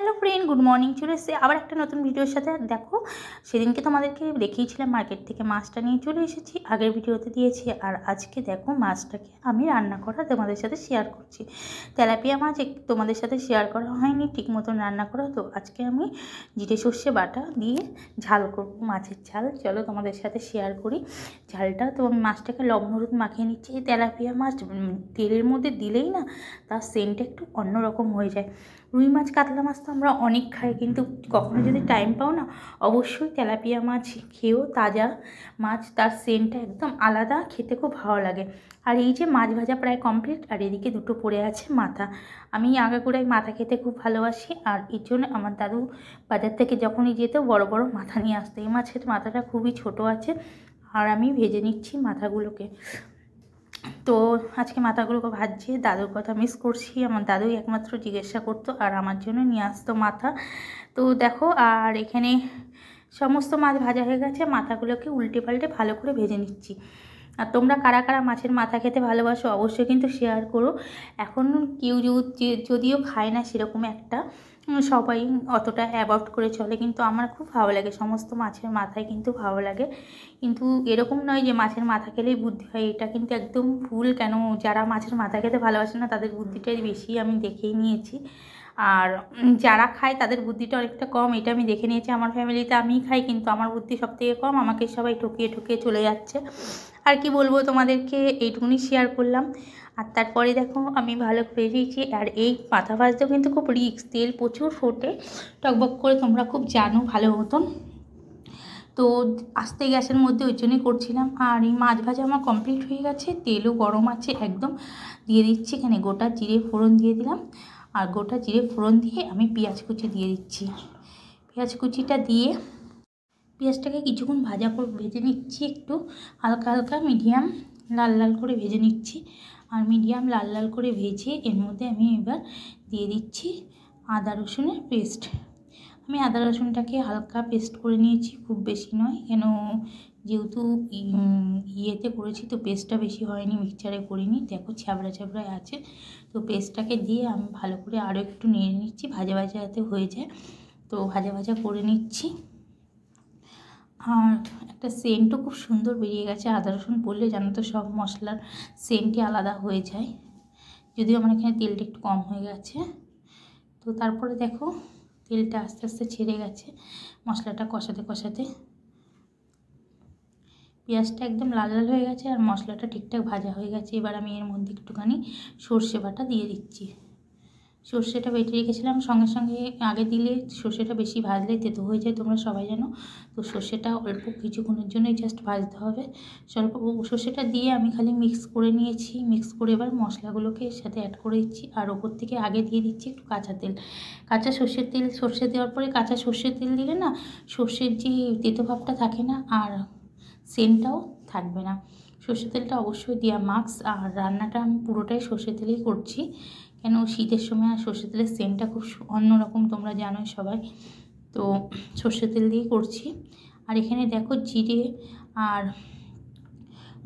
Hello friend, good morning. চলে এসেছি আবার একটা নতুন ভিডিওর সাথে। দেখো, সেদিনকে তোমাদেরকে দেখিয়েছিলাম মার্কেট থেকে মাছটা নিয়ে চলে এসেছি, আগের ভিডিওতে দিয়েছি। আর আজকে দেখো মাছটাকে আমি রান্না করা তোমাদের সাথে শেয়ার করছি। তেলাপিয়া মাছ তোমাদের সাথে শেয়ার করা হয়নি ঠিক মতন রান্না করা, তো আজকে আমি জিরে সর্ষে বাটা দিয়ে ঝাল করবো, মাছের ঝাল। চলো তোমাদের সাথে শেয়ার করি ঝালটা। তো আমি মাছটাকে লবণ হলুদ মাখিয়ে নিচ্ছি। এই তেলাপিয়া মাছ তেলের মধ্যে দিলেই না তার সেন্টটা একটু অন্যরকম হয়ে যায়। রুই মাছ কাতলা মাছ তো আমরা অনেক খাই, কিন্তু কখনো যদি টাইম পাও না অবশ্যই তেলাপিয়া মাছ খেয়েও। তাজা মাছ, তার সেন্টটা একদম আলাদা, খেতে খুব ভালো লাগে। আর এই যে মাছ ভাজা প্রায় কমপ্লিট, আর এদিকে দুটো পড়ে আছে মাথা। আমি আগাগোড়াই মাথা খেতে খুব ভালোবাসি, আর এর জন্য আমার দাদু বাজার থেকে যখনই যেত বড় বড় মাথা নিয়ে আসতো। এই মাছের মাথাটা খুবই ছোট আছে, আর আমি ভেজে নিচ্ছি মাথাগুলোকে। তো আজকে মাথাগুলোকে ভাজছে। দাদুর কথা মিস করছি, আমার দাদুই একমাত্র জিজ্ঞাসা করতো আর আমার জন্য নিয়ে আসতো মাথা। তো দেখো, আর এখানে সমস্ত মাছ ভাজা হয়ে গেছে, মাথাগুলোকে উল্টে পাল্টে ভালো করে ভেজে নিচ্ছি। আর তোমরা কারা কারা মাছের মাথা খেতে ভালোবাসো অবশ্যই কিন্তু শেয়ার করো। এখন কেউ যদিও খায় না সেরকম একটা, সবাই অতটা অ্যাভয়েড করে চলে, কিন্তু আমার খুব ভালো লাগে। সমস্ত মাছের মাথায় কিন্তু ভালো লাগে, কিন্তু এরকম নয় যে মাছের মাথা খেলেই বুদ্ধি হয়, এটা কিন্তু একদম ভুল। কেন, যারা মাছের মাথা খেতে ভালোবাসে না তাদের বুদ্ধিটাই বেশি, আমি দেখেই নিয়েছি। আর যারা খায় তাদের বুদ্ধিটা অনেকটা কম, এটা আমি দেখে নিয়েছি। আমার ফ্যামিলিতে আমিই খাই, কিন্তু আমার বুদ্ধি সবথেকে কম, আমাকে সবাই ঠকিয়ে ঠকিয়ে চলে যাচ্ছে। আর কি বলবো তোমাদেরকে, এইটুকুনি শেয়ার করলাম। আর তারপরে দেখো আমি ভালো ভেজেছি। আর এই মাথা ভাজতেও কিন্তু খুব রিস্ক, তেল প্রচুর ফোটে টকবক করে, তোমরা খুব জানো ভালো মতন। তো আস্তে গ্যাসের মধ্যে ওই জন্যই করছিলাম। আর এই মাছ ভাজা আমার কমপ্লিট হয়ে গেছে, তেলও গরম আছে একদম। দিয়ে দিচ্ছি এখানে গোটা জিরে ফোড়ন দিয়ে দিলাম। আর গোটা জিরে ফোড়ন দিয়ে আমি পেঁয়াজ কুচি দিয়ে দিচ্ছি। পেঁয়াজ কুচিটা দিয়ে পেঁয়াজটাকে কিছুক্ষণ ভেজে নিচ্ছি, একটু হালকা হালকা মিডিয়াম লাল লাল করে ভেজে নিচ্ছি। আর মিডিয়াম লাল লাল করে ভেজে এর মধ্যে আমি এবার দিয়ে দিচ্ছি আদা রসুনের পেস্ট। আমি আদা রসুনটাকে হালকা পেস্ট করে নিয়েছি, খুব বেশি নয়, কেন যেহেতু ইয়েতে করেছি তো পেস্টটা বেশি হয়নি, মিক্সচারে করিনি। দেখো ছ্যাবড়া ছ্যাবড়ায় আছে, তো পেস্টটাকে দিয়ে আমি ভালো করে আরও একটু নেড়ে নিচ্ছি, ভাজা ভাজা যাতে হয়ে যায়। তো ভাজা ভাজা করে নিচ্ছি। আর একটা সেন্টও খুব সুন্দর বেরিয়ে গেছে। আদা রসুন পড়লে জানো তো সব মশলার সেন্টই আলাদা হয়ে যায়, যদিও আমার এখানে তেলটা একটু কম হয়ে গেছে। তো তারপরে দেখো তেলটা আস্তে আস্তে ছেড়ে গেছে, মশলাটা কষাতে কষাতে পেঁয়াজটা একদম লাল লাল হয়ে গেছে আর মশলাটা ঠিকঠাক ভাজা হয়ে গেছে। এবার আমি এর মধ্যে একটুখানি সর্ষে বাটা দিয়ে দিচ্ছি। সর্ষেটা বেটে রেখেছিলাম, সঙ্গে সঙ্গে আগে দিলে সর্ষেটা বেশি ভাজলে তেতো হয়ে যায়, তোমরা সবাই জানো। তো সর্ষেটা অল্প কিছুক্ষণের জন্যই জাস্ট ভাজতে হবে। স্বল্প সর্ষেটা দিয়ে আমি খালি মিক্স করে নিয়েছি। মিক্স করে এবার মশলাগুলোকে এর সাথে অ্যাড করে দিচ্ছি। আর ওপর থেকে আগে দিয়ে দিচ্ছি একটু কাঁচা তেল, কাঁচা সর্ষের তেল। সর্ষে দেওয়ার পরে কাঁচা সর্ষের তেল দিলে না সর্ষের যে তেতো ভাবটা থাকে না, আর সেন্টটাও থাকবে না। সর্ষের তেলটা অবশ্যই দেওয়া মাস্ট। আর রান্নাটা আমি পুরোটাই সর্ষের তেলেই করছি, কেন শীতের সময় আর সর্ষের তেলের সেন্টটা খুব অন্যরকম, তোমরা জানোই সবাই। তো সর্ষের তেল দিয়েই করছি। আর এখানে দেখো জিরে আর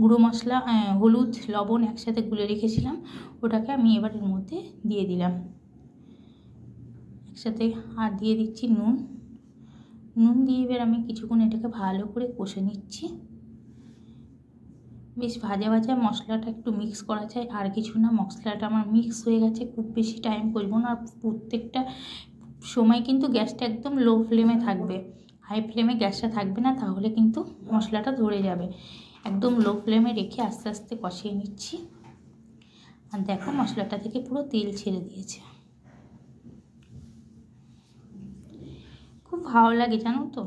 গুঁড়ো মশলা, হলুদ লবণ একসাথে গুলে রেখেছিলাম, ওটাকে আমি এবার এর মধ্যে দিয়ে দিলাম একসাথে। আর দিয়ে দিচ্ছি নুন দিয়ে এবার আমি কিছুক্ষণ এটাকে ভালো করে কষে নিচ্ছি। বেশ ভাজা ভাজা মশলাটা একটু মিক্স করা যায়, আর কিছু না। মশলাটা আমার মিক্স হয়ে গেছে, খুব বেশি টাইম করবো না। আর প্রত্যেকটা সময় কিন্তু গ্যাসটা একদম লো ফ্লেমে থাকবে, হাই ফ্লেমে গ্যাসটা থাকবে না, তাহলে কিন্তু মশলাটা ধরে যাবে। একদম লো ফ্লেমে রেখে আস্তে আস্তে কষিয়ে নিচ্ছি। আর দেখো মশলাটা থেকে পুরো তেল ছেড়ে দিয়েছে, খুব ভালো লাগে জানো তো।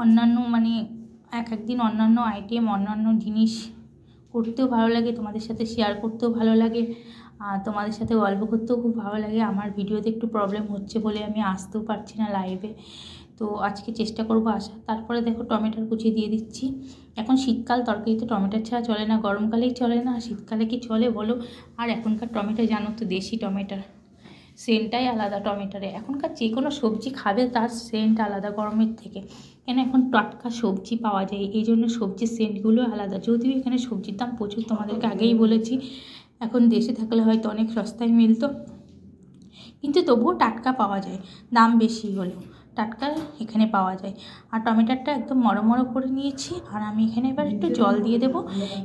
অন্যান্য মানে একদিন অন্যান্য আইটেম, অন্যান্য জিনিস করতেও ভালো লাগে, তোমাদের সাথে শেয়ার করতেও ভালো লাগে, আর তোমাদের সাথে গল্প করতেও খুব ভালো লাগে। আমার ভিডিওতে একটু প্রবলেম হচ্ছে বলে আমি আসতেও পারছি না লাইভে, তো আজকে চেষ্টা করবো আসা। তারপরে দেখো টমেটোর কুচি দিয়ে দিচ্ছি। এখন শীতকাল, তরকারিতে টমেটোর ছাড়া চলে না, গরমকালেই চলে না, শীতকালে কি চলে বলো। আর এখনকার টমেটো জানো তো, দেশি টমেটোর সেন্টটাই আলাদা। টমেটোরে এখনকার যে কোনো সবজি খাবে তার সেন্ট আলাদা গরমের থেকে, কেন এখন টাটকা সবজি পাওয়া যায়, এই জন্য সবজির সেন্টগুলো আলাদা। যদিও এখানে সবজির দাম প্রচুর, তোমাদেরকে আগেই বলেছি। এখন দেশে থাকলে হয়তো অনেক সস্তায় মিলতো, কিন্তু তবুও টাটকা পাওয়া যায়, দাম বেশি হলেও টাটকা এখানে পাওয়া যায়। আর টমেটোটা একদম মরো করে নিয়েছি। আর আমি এখানে এবার একটু জল দিয়ে দেবো,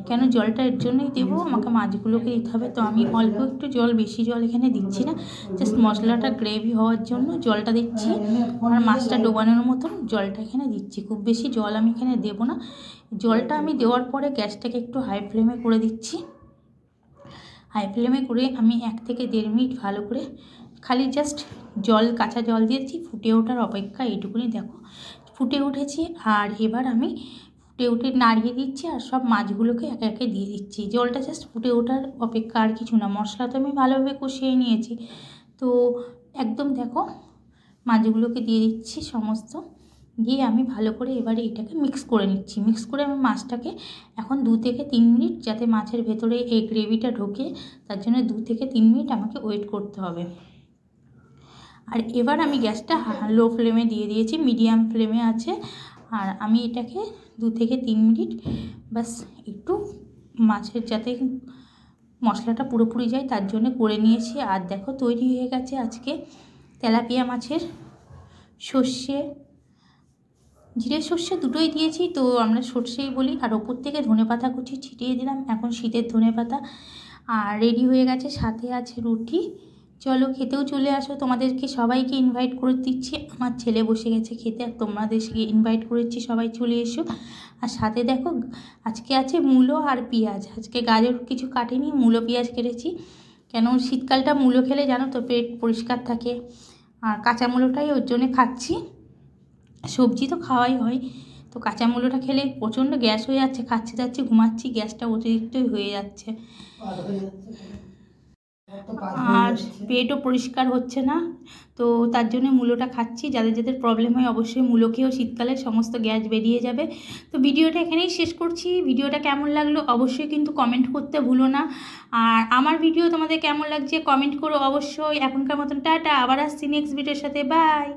কেন জলটা এর জন্যই দেবো, আমাকে মাছগুলোকে দিতে হবে। তো আমি অল্প একটু জল, বেশি জল এখানে দিচ্ছি না, জাস্ট মশলাটা গ্রেভি হওয়ার জন্য জলটা দিচ্ছি। আর মাছটা ডোবানোর মতন জলটা এখানে দিচ্ছি, খুব বেশি জল আমি এখানে দেবো না। জলটা আমি দেওয়ার পরে গ্যাসটাকে একটু হাই ফ্লেমে করে দিচ্ছি। হাই ফ্লেমে করে আমি 1 থেকে 1.5 মিনিট ভালো করে খালি জাস্ট জল, কাঁচা জল দিয়েছি, ফুটে ওঠার অপেক্ষা, এইটুকুনি দেখো ফুটে উঠেছি। আর এবার আমি ফুটে উঠে নাড়িয়ে দিচ্ছি আর সব মাছগুলোকে একে একে দিয়ে দিচ্ছি। জলটা জাস্ট ফুটে ওঠার অপেক্ষা, আর কিছু না। মশলা তো আমি ভালোভাবে কষিয়ে নিয়েছি। তো একদম দেখো মাছগুলোকে দিয়ে দিচ্ছি সমস্ত, দিয়ে আমি ভালো করে এবারে এটাকে মিক্স করে নিচ্ছি। মিক্স করে আমি মাছটাকে এখন 2 থেকে 3 মিনিট, যাতে মাছের ভেতরে এই গ্রেভিটা ঢোকে, তার জন্য 2 থেকে 3 মিনিট আমাকে ওয়েট করতে হবে। আর এবার আমি গ্যাসটা লো ফ্লেমে দিয়ে দিয়েছি, মিডিয়াম ফ্লেমে আছে। আর আমি এটাকে 2 থেকে 3 মিনিট বাস একটু মাছের যাতে মশলাটা পুরোপুরি যায় তার জন্য করে নিয়েছি। আর দেখো তৈরি হয়ে গেছে আজকে তেলাপিয়া মাছের সর্ষে, জিরে সর্ষে দুটোই দিয়েছি, তো আমরা সর্ষেই বলি। আর ওপর থেকে ধনেপাতা কুচি ছিটিয়ে দিলাম, এখন শীতের ধনেপাতা। আর রেডি হয়ে গেছে, সাথে আছে রুটি। চলো খেতেও চলে আসো, তোমাদেরকে সবাইকে ইনভাইট করে দিচ্ছি। আমার ছেলে বসে গেছে খেতে, আর তোমাদেরকে ইনভাইট করেছি, সবাই চলে এসো। আর সাথে দেখো আজকে আছে মূলো আর পেঁয়াজ, আজকে গাজর কিছু কাটিনি, মূলো পেঁয়াজ কেটেছি। কেন শীতকালটা মূলো খেলে জানো তো পেট পরিষ্কার থাকে, আর কাঁচা মূলোটাই ওর জন্যে খাচ্ছি। সবজি তো খাওয়াই হয়, তো কাঁচা মূলোটা খেলে প্রচণ্ড গ্যাস হয়ে যাচ্ছে, খাচ্ছি যাচ্ছি ঘুমাচ্ছি, গ্যাসটা অতিরিক্তই হয়ে যাচ্ছে, আর পেটও পরিষ্কার হচ্ছে না। তো তার জন্য মূলোটা খাচ্ছি। যাদের যাদের প্রবলেম হয় অবশ্যই মূলো খেয়েও, শীতকালে সমস্ত গ্যাস বেরিয়ে যাবে। তো ভিডিওটা এখানেই শেষ করছি। ভিডিওটা কেমন লাগলো অবশ্যই কিন্তু কমেন্ট করতে ভুলো না। আর আমার ভিডিও তোমাদের কেমন লাগছে কমেন্ট করো অবশ্যই। এখনকার মতন টাটা, আবার আসছি নেক্সট ভিডিওর সাথে, বাই।